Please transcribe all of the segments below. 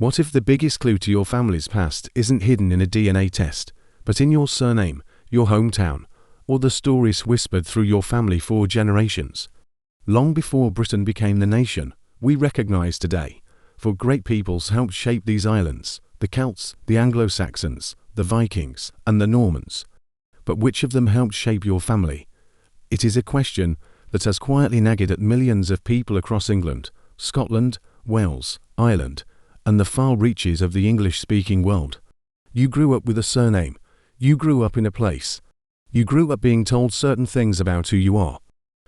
What if the biggest clue to your family's past isn't hidden in a DNA test, but in your surname, your hometown, or the stories whispered through your family for generations? Long before Britain became the nation we recognize today, for great peoples helped shape these islands: the Celts, the Anglo-Saxons, the Vikings, and the Normans. But which of them helped shape your family? It is a question that has quietly nagged at millions of people across England, Scotland, Wales, Ireland, and the far reaches of the English-speaking world. You grew up with a surname. You grew up in a place. You grew up being told certain things about who you are.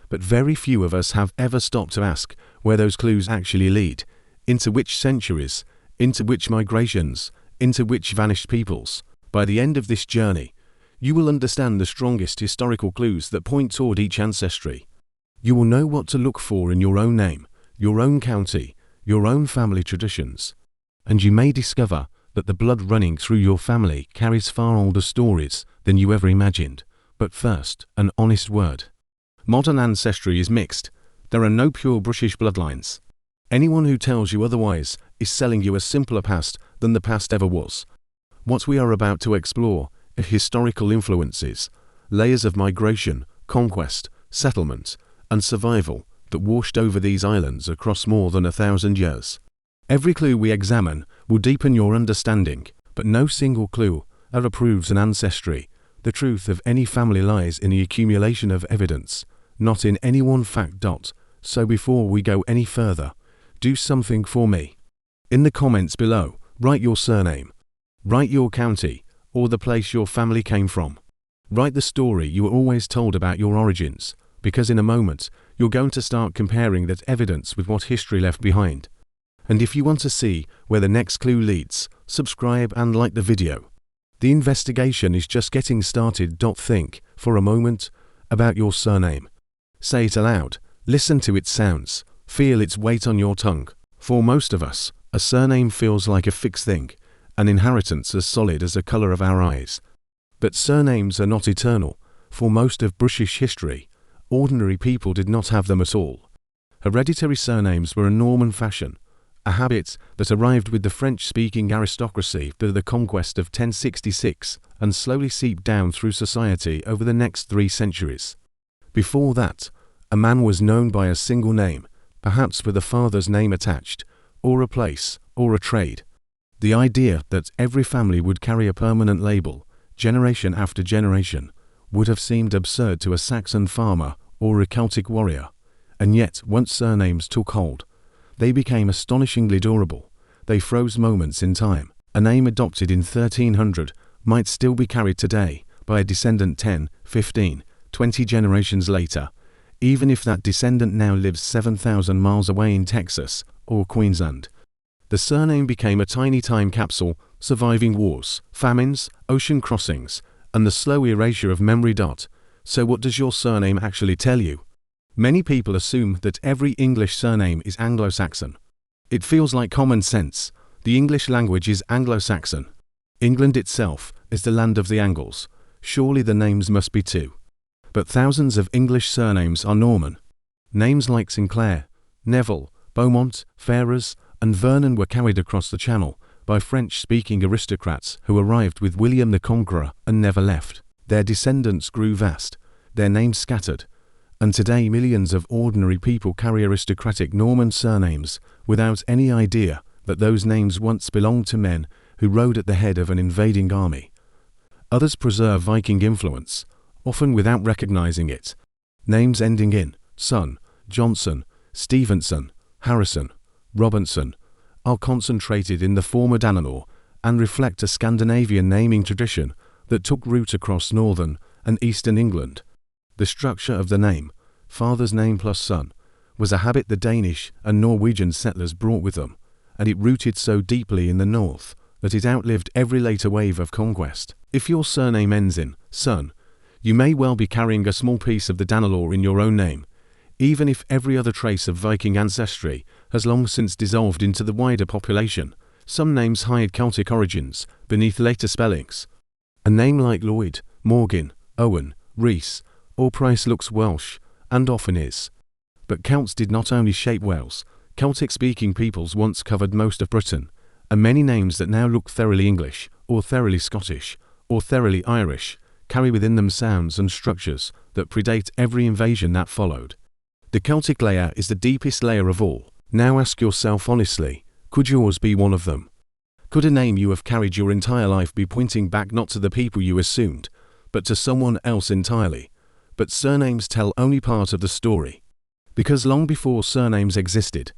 But very few of us have ever stopped to ask where those clues actually lead, into which centuries, into which migrations, into which vanished peoples. By the end of this journey, you will understand the strongest historical clues that point toward each ancestry. You will know what to look for in your own name, your own county, your own family traditions. And you may discover that the blood running through your family carries far older stories than you ever imagined. But first, an honest word. Modern ancestry is mixed. There are no pure British bloodlines. Anyone who tells you otherwise is selling you a simpler past than the past ever was. What we are about to explore are historical influences, layers of migration, conquest, settlement, and survival that washed over these islands across more than 1,000 years. Every clue we examine will deepen your understanding, but no single clue ever proves an ancestry. The truth of any family lies in the accumulation of evidence, not in any one fact. So before we go any further, do something for me. In the comments below, write your surname. Write your county, or the place your family came from. Write the story you were always told about your origins, because in a moment, you're going to start comparing that evidence with what history left behind. And if you want to see where the next clue leads, subscribe and like the video. The investigation is just getting started. Think, for a moment, about your surname. Say it aloud, listen to its sounds, feel its weight on your tongue. For most of us, a surname feels like a fixed thing, an inheritance as solid as the color of our eyes. But surnames are not eternal. For most of British history, ordinary people did not have them at all. Hereditary surnames were a Norman fashion, a habit that arrived with the French-speaking aristocracy through the conquest of 1066 and slowly seeped down through society over the next 3 centuries. Before that, a man was known by a single name, perhaps with a father's name attached, or a place, or a trade. The idea that every family would carry a permanent label, generation after generation, would have seemed absurd to a Saxon farmer or a Celtic warrior. And yet, once surnames took hold, they became astonishingly durable. They froze moments in time. A name adopted in 1300 might still be carried today by a descendant 10, 15, 20 generations later, even if that descendant now lives 7,000 miles away in Texas or Queensland. The surname became a tiny time capsule, surviving wars, famines, ocean crossings, and the slow erasure of memory. So what does your surname actually tell you? Many people assume that every English surname is Anglo-Saxon. It feels like common sense. The English language is Anglo-Saxon. England itself is the land of the Angles. Surely the names must be too. But thousands of English surnames are Norman. Names like Sinclair, Neville, Beaumont, Ferrers, and Vernon were carried across the Channel by French-speaking aristocrats who arrived with William the Conqueror and never left. Their descendants grew vast, their names scattered, and today millions of ordinary people carry aristocratic Norman surnames without any idea that those names once belonged to men who rode at the head of an invading army. Others preserve Viking influence, often without recognizing it. Names ending in son, Johnson, Stevenson, Harrison, Robinson are concentrated in the former Danelaw and reflect a Scandinavian naming tradition that took root across northern and eastern England. The structure of the name, father's name plus son, was a habit the Danish and Norwegian settlers brought with them, and it rooted so deeply in the north that it outlived every later wave of conquest. If your surname ends in son, you may well be carrying a small piece of the Danelaw in your own name, even if every other trace of Viking ancestry has long since dissolved into the wider population. Some names hide Celtic origins beneath later spellings. A name like Lloyd, Morgan, Owen, Rees, or Price looks Welsh, and often is. But Celts did not only shape Wales. Celtic-speaking peoples once covered most of Britain, and many names that now look thoroughly English, or thoroughly Scottish, or thoroughly Irish, carry within them sounds and structures that predate every invasion that followed. The Celtic layer is the deepest layer of all. Now ask yourself honestly, could yours be one of them? Could a name you have carried your entire life be pointing back not to the people you assumed, but to someone else entirely? But surnames tell only part of the story. Because long before surnames existed,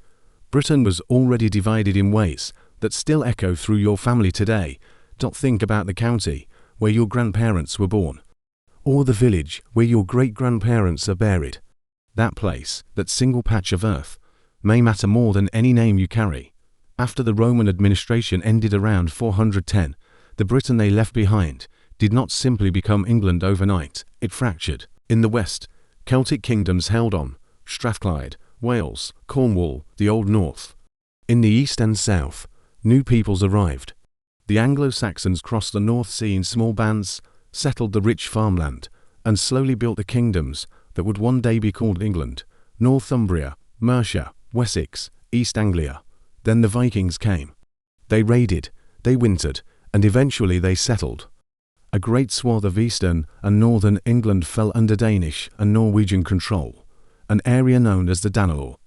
Britain was already divided in ways that still echo through your family today. Think about the county where your grandparents were born, or the village where your great-grandparents are buried. That place, that single patch of earth, may matter more than any name you carry. After the Roman administration ended around 410, the Britain they left behind did not simply become England overnight, it fractured. In the west, Celtic kingdoms held on: Strathclyde, Wales, Cornwall, the Old North. In the east and south, new peoples arrived. The Anglo-Saxons crossed the North Sea in small bands, settled the rich farmland, and slowly built the kingdoms that would one day be called England: Northumbria, Mercia, Wessex, East Anglia. Then the Vikings came. They raided, they wintered, and eventually they settled. A great swath of eastern and northern England fell under Danish and Norwegian control, an area known as the Danelaw.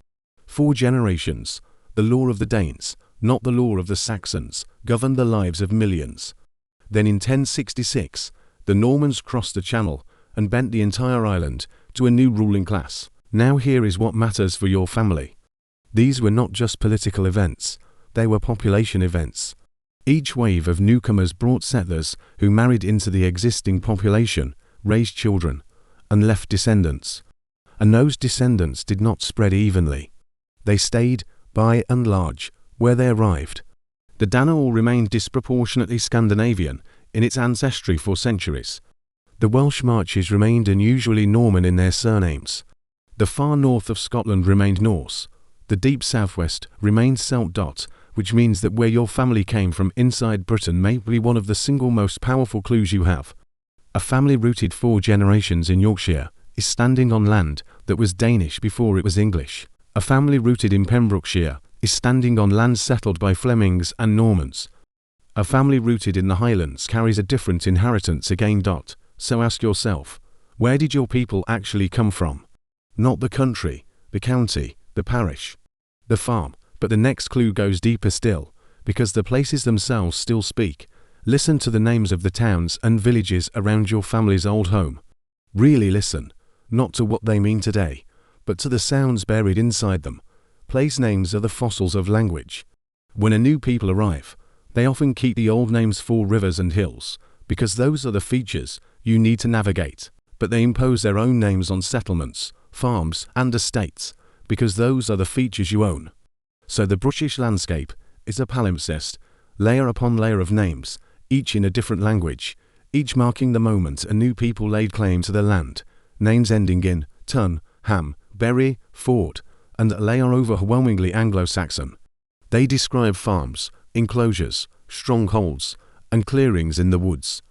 For generations, the law of the Danes, not the law of the Saxons, governed the lives of millions. Then in 1066, the Normans crossed the Channel and bent the entire island to a new ruling class. Now here is what matters for your family. These were not just political events, they were population events. Each wave of newcomers brought settlers who married into the existing population, raised children, and left descendants. And those descendants did not spread evenly. They stayed, by and large, where they arrived. The Danelaw remained disproportionately Scandinavian in its ancestry for centuries. The Welsh Marches remained unusually Norman in their surnames. The far north of Scotland remained Norse. The deep southwest remained Celt. Which means that where your family came from inside Britain may be one of the single most powerful clues you have. A family rooted 4 generations in Yorkshire is standing on land that was Danish before it was English. A family rooted in Pembrokeshire is standing on land settled by Flemings and Normans. A family rooted in the Highlands carries a different inheritance again. So ask yourself, where did your people actually come from? Not the country, the county, the parish, the farm. But the next clue goes deeper still, because the places themselves still speak. Listen to the names of the towns and villages around your family's old home. Really listen, not to what they mean today, but to the sounds buried inside them. Place names are the fossils of language. When a new people arrive, they often keep the old names for rivers and hills, because those are the features you need to navigate. But they impose their own names on settlements, farms, and estates, because those are the features you own. So the British landscape is a palimpsest, layer upon layer of names, each in a different language, each marking the moment a new people laid claim to the land. Names ending in tun, ham, berry, ford, and they are overwhelmingly Anglo-Saxon. They describe farms, enclosures, strongholds, and clearings in the woods.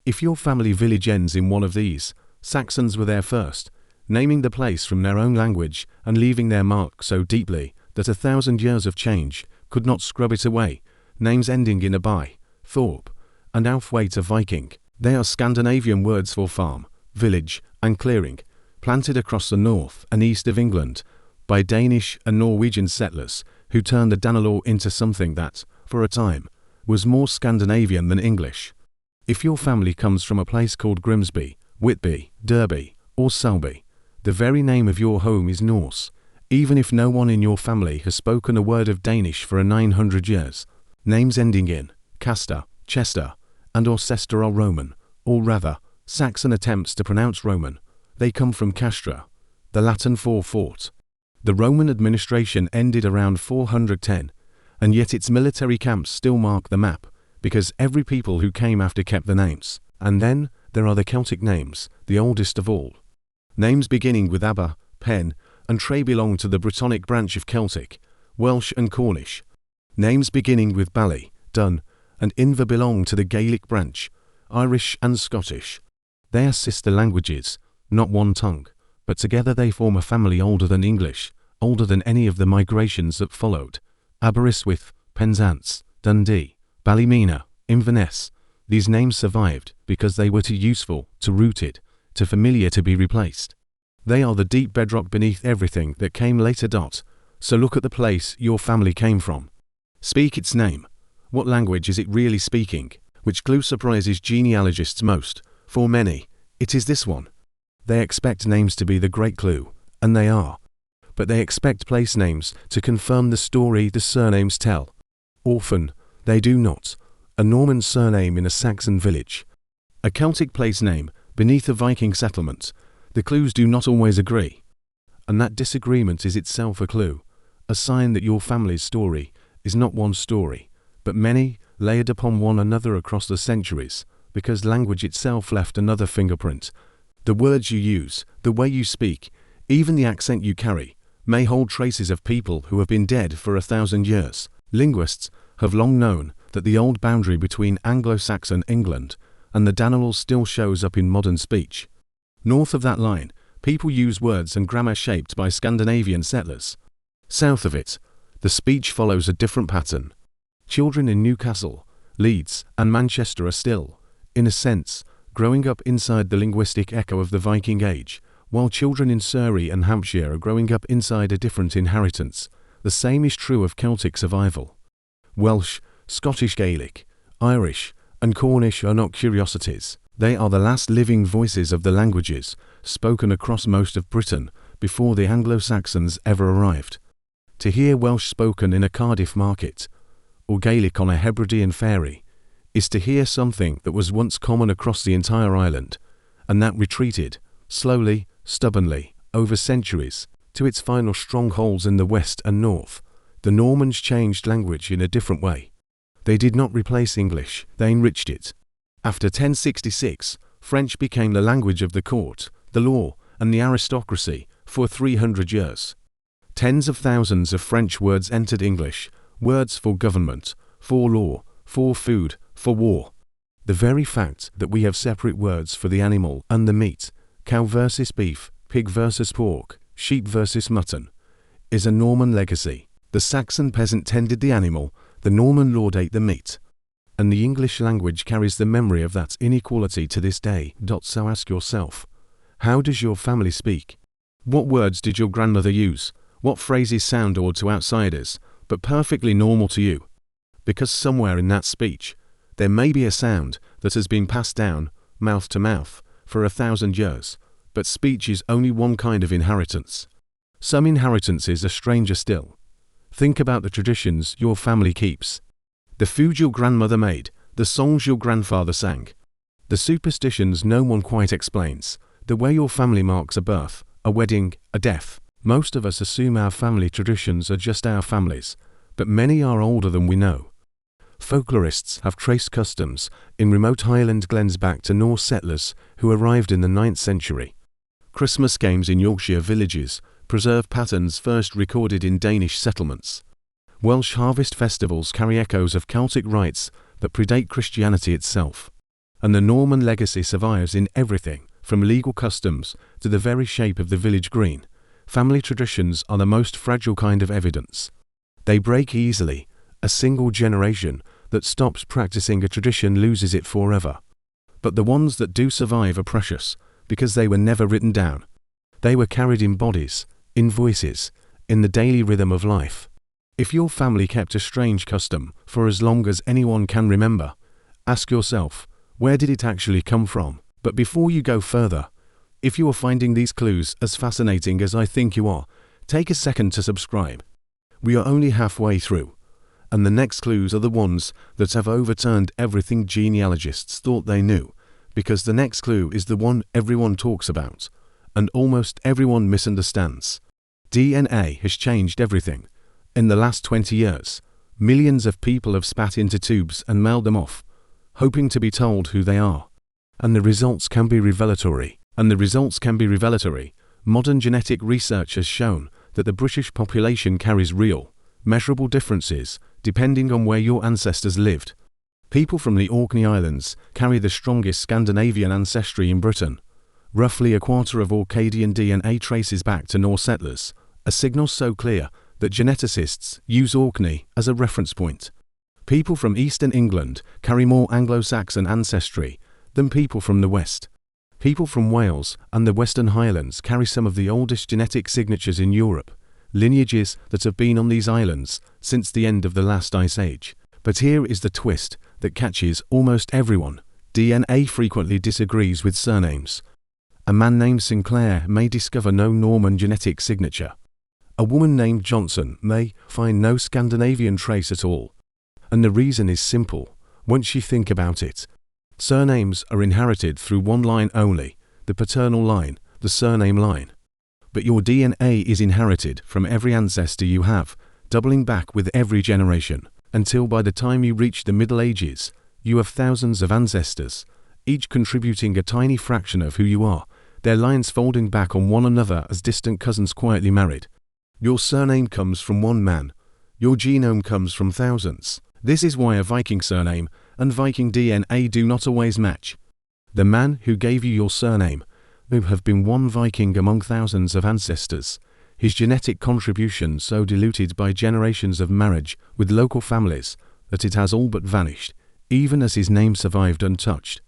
If your family village ends in one of these, Saxons were there first, naming the place from their own language and leaving their mark so deeply that 1,000 years of change could not scrub it away. Names ending in a by, Thorpe, and Alfwaite of Viking. They are Scandinavian words for farm, village, and clearing, planted across the north and east of England by Danish and Norwegian settlers who turned the Danelaw into something that, for a time, was more Scandinavian than English. If your family comes from a place called Grimsby, Whitby, Derby, or Selby, the very name of your home is Norse. Even if no one in your family has spoken a word of Danish for 900 years, names ending in Castor, Chester, and Orcester are Roman, or rather, Saxon attempts to pronounce Roman. They come from Castra, the Latin for fort. The Roman administration ended around 410, and yet its military camps still mark the map, because every people who came after kept the names. And then there are the Celtic names, the oldest of all. Names beginning with Aber, Pen, and Trey belong to the Brittonic branch of Celtic, Welsh and Cornish. Names beginning with Bally, Dun, and Inver belong to the Gaelic branch, Irish and Scottish. They are sister languages, not one tongue, but together they form a family older than English, older than any of the migrations that followed. Aberystwyth, Penzance, Dundee, Ballymena, Inverness. These names survived because they were too useful, too rooted, too familiar to be replaced. They are the deep bedrock beneath everything that came later. So look at the place your family came from. Speak its name. What language is it really speaking? Which clue surprises genealogists most? For many, it is this one. They expect names to be the great clue, and they are. But they expect place names to confirm the story the surnames tell. Often, they do not. A Norman surname in a Saxon village, a Celtic place name beneath a Viking settlement. The clues do not always agree. And that disagreement is itself a clue, a sign that your family's story is not one story, but many layered upon one another across the centuries, because language itself left another fingerprint. The words you use, the way you speak, even the accent you carry, may hold traces of people who have been dead for 1,000 years. Linguists have long known that the old boundary between Anglo-Saxon England and the Danelaw still shows up in modern speech. North of that line, people use words and grammar shaped by Scandinavian settlers. South of it, the speech follows a different pattern. Children in Newcastle, Leeds, and Manchester are still, in a sense, growing up inside the linguistic echo of the Viking Age, while children in Surrey and Hampshire are growing up inside a different inheritance. The same is true of Celtic survival. Welsh, Scottish Gaelic, Irish, and Cornish are not curiosities. They are the last living voices of the languages spoken across most of Britain before the Anglo-Saxons ever arrived. To hear Welsh spoken in a Cardiff market, or Gaelic on a Hebridean ferry, is to hear something that was once common across the entire island, and that retreated, slowly, stubbornly, over centuries, to its final strongholds in the west and north. The Normans changed language in a different way. They did not replace English, they enriched it. After 1066, French became the language of the court, the law, and the aristocracy for 300 years. Tens of thousands of French words entered English, words for government, for law, for food, for war. The very fact that we have separate words for the animal and the meat, cow versus beef, pig versus pork, sheep versus mutton, is a Norman legacy. The Saxon peasant tended the animal, the Norman lord ate the meat. And the English language carries the memory of that inequality to this day. So ask yourself, how does your family speak? What words did your grandmother use? What phrases sound odd to outsiders, but perfectly normal to you? Because somewhere in that speech, there may be a sound that has been passed down, mouth to mouth, for 1,000 years, but speech is only one kind of inheritance. Some inheritances are stranger still. Think about the traditions your family keeps. The food your grandmother made, the songs your grandfather sang. The superstitions no one quite explains, the way your family marks a birth, a wedding, a death. Most of us assume our family traditions are just our families, but many are older than we know. Folklorists have traced customs in remote Highland glens back to Norse settlers who arrived in the 9th century. Christmas games in Yorkshire villages preserve patterns first recorded in Danish settlements. Welsh harvest festivals carry echoes of Celtic rites that predate Christianity itself. And the Norman legacy survives in everything, from legal customs to the very shape of the village green. Family traditions are the most fragile kind of evidence. They break easily. A single generation that stops practicing a tradition loses it forever. But the ones that do survive are precious, because they were never written down. They were carried in bodies, in voices, in the daily rhythm of life. If your family kept a strange custom for as long as anyone can remember, ask yourself, where did it actually come from? But before you go further, if you are finding these clues as fascinating as I think you are, take a second to subscribe. We are only halfway through, and the next clues are the ones that have overturned everything genealogists thought they knew, because the next clue is the one everyone talks about, and almost everyone misunderstands. DNA has changed everything. In the last 20 years, millions of people have spat into tubes and mailed them off, hoping to be told who they are. And the results can be revelatory. Modern genetic research has shown that the British population carries real, measurable differences depending on where your ancestors lived. People from the Orkney Islands carry the strongest Scandinavian ancestry in Britain. Roughly a quarter of Orcadian DNA traces back to Norse settlers, a signal so clear that geneticists use Orkney as a reference point. People from eastern England carry more Anglo-Saxon ancestry than people from the west. People from Wales and the Western Highlands carry some of the oldest genetic signatures in Europe, lineages that have been on these islands since the end of the last ice age. But here is the twist that catches almost everyone. DNA frequently disagrees with surnames. A man named Sinclair may discover no Norman genetic signature. A woman named Johnson may find no Scandinavian trace at all. And the reason is simple, once you think about it. Surnames are inherited through one line only, the paternal line, the surname line. But your DNA is inherited from every ancestor you have, doubling back with every generation, until by the time you reach the Middle Ages, you have thousands of ancestors, each contributing a tiny fraction of who you are, their lines folding back on one another as distant cousins quietly married. Your surname comes from one man. Your genome comes from thousands. This is why a Viking surname and Viking DNA do not always match. The man who gave you your surname may have been one Viking among thousands of ancestors, his genetic contribution so diluted by generations of marriage with local families that it has all but vanished, even as his name survived untouched.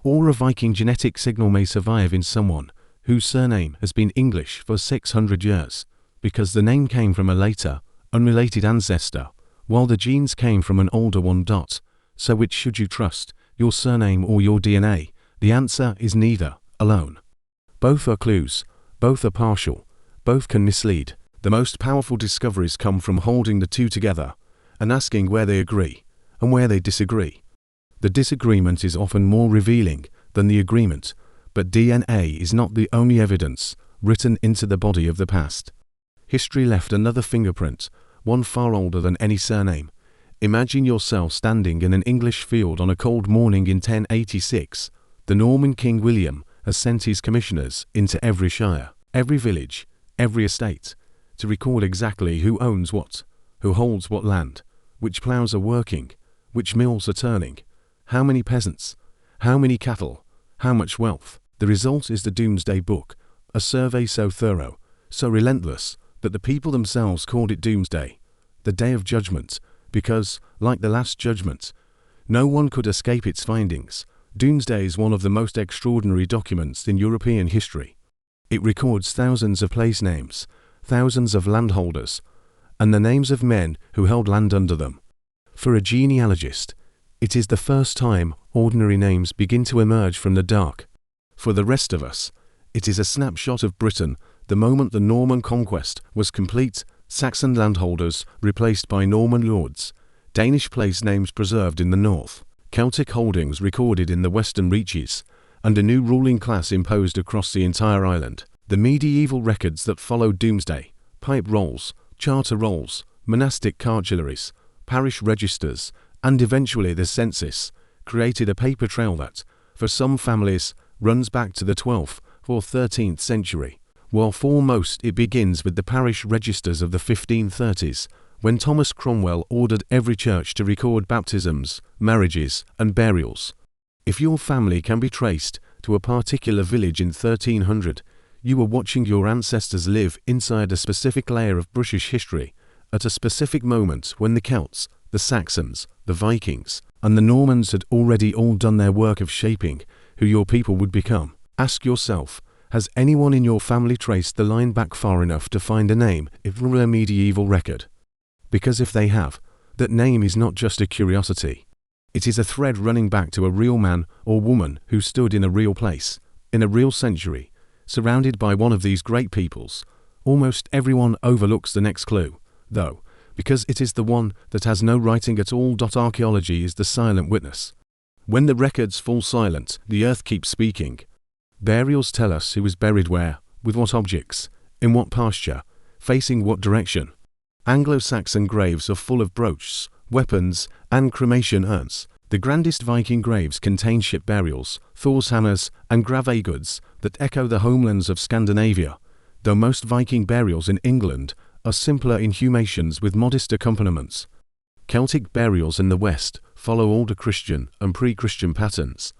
Or a Viking genetic signal may survive in someone whose surname has been English for 600 years, because the name came from a later, unrelated ancestor, while the genes came from an older one. So which should you trust, your surname or your DNA? The answer is neither, alone. Both are clues, both are partial, both can mislead. The most powerful discoveries come from holding the two together and asking where they agree and where they disagree. The disagreement is often more revealing than the agreement, but DNA is not the only evidence written into the body of the past. History left another fingerprint, one far older than any surname. Imagine yourself standing in an English field on a cold morning in 1086. The Norman King William has sent his commissioners into every shire, every village, every estate, to record exactly who owns what, who holds what land, which ploughs are working, which mills are turning, how many peasants, how many cattle, how much wealth. The result is the Domesday Book, a survey so thorough, so relentless, that the people themselves called it Doomsday, the Day of Judgment, because, like the Last Judgment, no one could escape its findings. Domesday is one of the most extraordinary documents in European history. It records thousands of place names, thousands of landholders, and the names of men who held land under them. For a genealogist, it is the first time ordinary names begin to emerge from the dark. For the rest of us, it is a snapshot of Britain the moment the Norman conquest was complete, Saxon landholders replaced by Norman lords, Danish place names preserved in the north, Celtic holdings recorded in the western reaches, and a new ruling class imposed across the entire island. The medieval records that followed Domesday, pipe rolls, charter rolls, monastic cartularies, parish registers, and eventually the census, created a paper trail that, for some families, runs back to the 12th or 13th century, while for most it begins with the parish registers of the 1530s, when Thomas Cromwell ordered every church to record baptisms, marriages, and burials. If your family can be traced to a particular village in 1300, you are watching your ancestors live inside a specific layer of British history at a specific moment when the Celts, the Saxons, the Vikings, and the Normans had already all done their work of shaping who your people would become. Ask yourself, has anyone in your family traced the line back far enough to find a name from a medieval record? Because if they have, that name is not just a curiosity. It is a thread running back to a real man or woman who stood in a real place, in a real century, surrounded by one of these great peoples. Almost everyone overlooks the next clue, though, because it is the one that has no writing at all. Archaeology is the silent witness. When the records fall silent, the earth keeps speaking. Burials tell us who was buried where, with what objects, in what pasture, facing what direction. Anglo-Saxon graves are full of brooches, weapons, and cremation urns. The grandest Viking graves contain ship burials, Thor's hammers, and grave goods that echo the homelands of Scandinavia, though most Viking burials in England are simpler inhumations with modest accompaniments. Celtic burials in the West follow older Christian and pre-Christian patterns.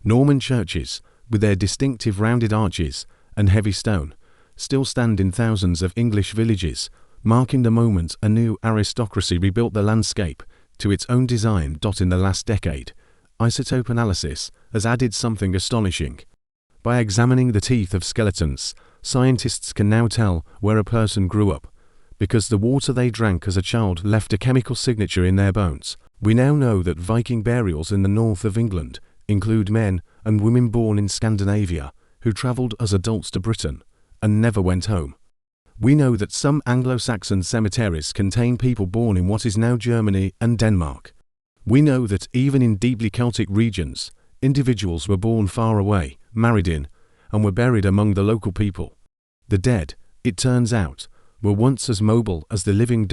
Norman churches, with their distinctive rounded arches and heavy stone, still stand in thousands of English villages, marking the moment a new aristocracy rebuilt the landscape to its own design. In the last decade, isotope analysis has added something astonishing. By examining the teeth of skeletons, scientists can now tell where a person grew up, because the water they drank as a child left a chemical signature in their bones. We now know that Viking burials in the north of England include men and women born in Scandinavia who travelled as adults to Britain and never went home. We know that some Anglo-Saxon cemeteries contain people born in what is now Germany and Denmark. We know that even in deeply Celtic regions, individuals were born far away, married in, and were buried among the local people. The dead, it turns out, were once as mobile as the living.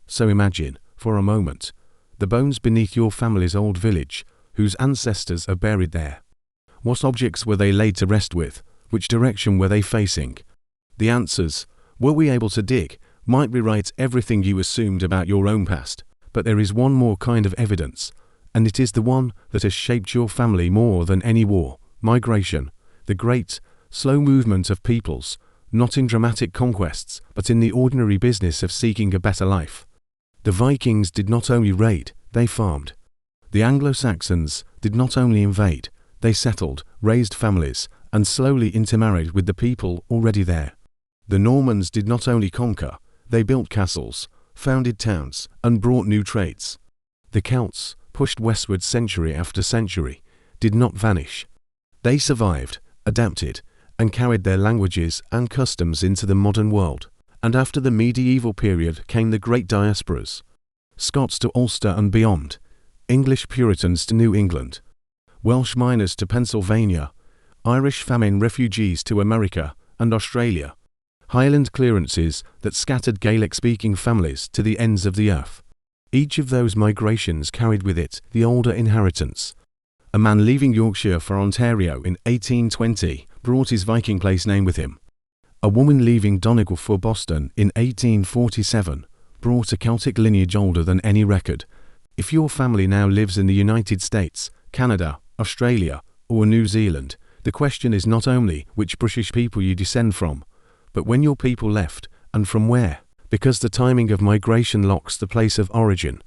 So imagine, for a moment, the bones beneath your family's old village, whose ancestors are buried there. What objects were they laid to rest with? Which direction were they facing? The answers, were we able to dig, might rewrite everything you assumed about your own past. But there is one more kind of evidence, and it is the one that has shaped your family more than any war: migration, the great, slow movement of peoples, not in dramatic conquests, but in the ordinary business of seeking a better life. The Vikings did not only raid, they farmed. The Anglo-Saxons did not only invade, they settled, raised families, and slowly intermarried with the people already there. The Normans did not only conquer, they built castles, founded towns, and brought new trades. The Celts, pushed westward century after century, did not vanish. They survived, adapted, and carried their languages and customs into the modern world. And after the medieval period came the great diasporas. Scots to Ulster and beyond, English Puritans to New England, Welsh miners to Pennsylvania, Irish famine refugees to America and Australia, Highland clearances that scattered Gaelic-speaking families to the ends of the earth. Each of those migrations carried with it the older inheritance. A man leaving Yorkshire for Ontario in 1820 brought his Viking place name with him. A woman leaving Donegal for Boston in 1847 brought a Celtic lineage older than any record. If your family now lives in the United States, Canada, Australia, or New Zealand, the question is not only which British people you descend from, but when your people left, and from where, because the timing of migration locks the place of origin.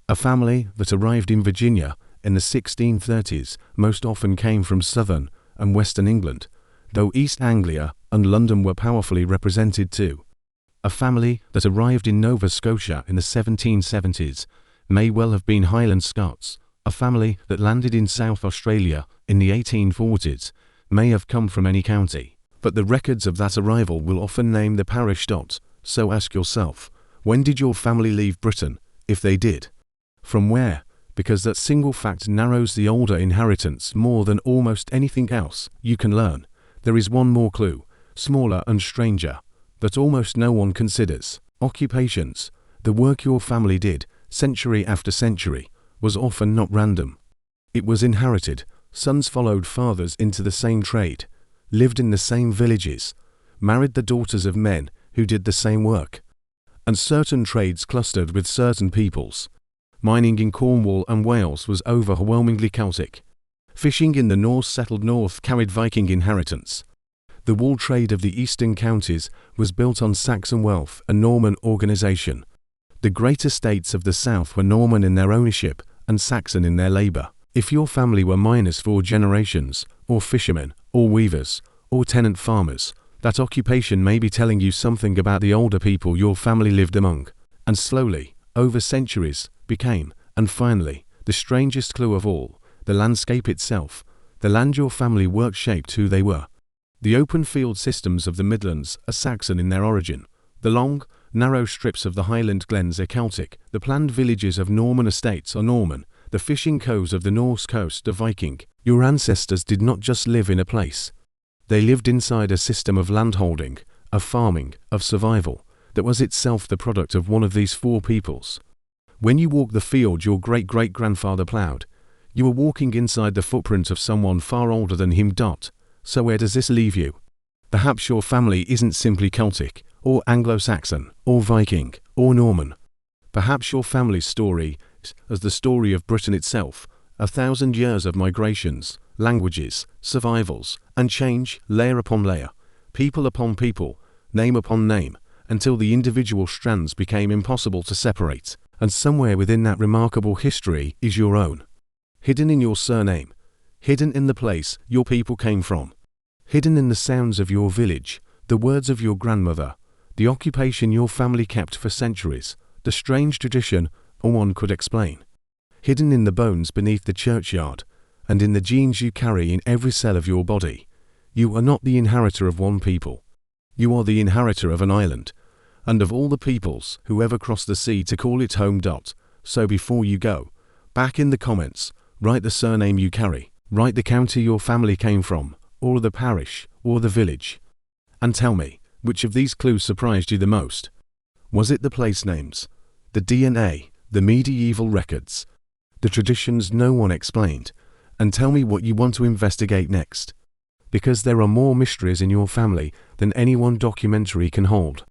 A family that arrived in Virginia in the 1630s most often came from southern and western England, though East Anglia and London were powerfully represented too. A family that arrived in Nova Scotia in the 1770s may well have been Highland Scots. A family that landed in South Australia in the 1840s may have come from any county, but the records of that arrival will often name the parish. So ask yourself, when did your family leave Britain, if they did? From where? Because that single fact narrows the older inheritance more than almost anything else you can learn. There is one more clue, smaller and stranger, that almost no one considers. Occupations. The work your family did, century after century, was often not random. It was inherited. Sons followed fathers into the same trade, lived in the same villages, married the daughters of men who did the same work. And certain trades clustered with certain peoples. Mining in Cornwall and Wales was overwhelmingly Celtic. Fishing in the Norse settled north carried Viking inheritance. The wool trade of the eastern counties was built on Saxon wealth and Norman organization. The great estates of the south were Norman in their ownership and Saxon in their labor. If your family were miners for generations, or fishermen, or weavers, or tenant farmers, that occupation may be telling you something about the older people your family lived among, and slowly, over centuries, became, and finally, the strangest clue of all, the landscape itself. The land your family worked shaped who they were. The open field systems of the Midlands are Saxon in their origin. The long, narrow strips of the Highland glens are Celtic. The planned villages of Norman estates are Norman. The fishing coves of the Norse coast are Viking. Your ancestors did not just live in a place. They lived inside a system of landholding, of farming, of survival, that was itself the product of one of these four peoples. When you walk the field your great-great-grandfather ploughed, you were walking inside the footprint of someone far older than him. So where does this leave you? Perhaps your family isn't simply Celtic, or Anglo-Saxon, or Viking, or Norman. Perhaps your family's story is as the story of Britain itself, 1,000 years of migrations, languages, survivals, and change, layer upon layer, people upon people, name upon name, until the individual strands became impossible to separate. and somewhere within that remarkable history is your own. Hidden in your surname, hidden in the place your people came from, hidden in the sounds of your village, the words of your grandmother, the occupation your family kept for centuries, the strange tradition no one could explain. Hidden in the bones beneath the churchyard, and in the genes you carry in every cell of your body. You are not the inheritor of one people. You are the inheritor of an island, and of all the peoples who ever crossed the sea to call it home. So before you go, back in the comments, write the surname you carry, write the county your family came from, or the parish, or the village. And tell me, which of these clues surprised you the most? Was it the place names, the DNA, the medieval records, the traditions no one explained? And tell me what you want to investigate next. Because there are more mysteries in your family than any one documentary can hold.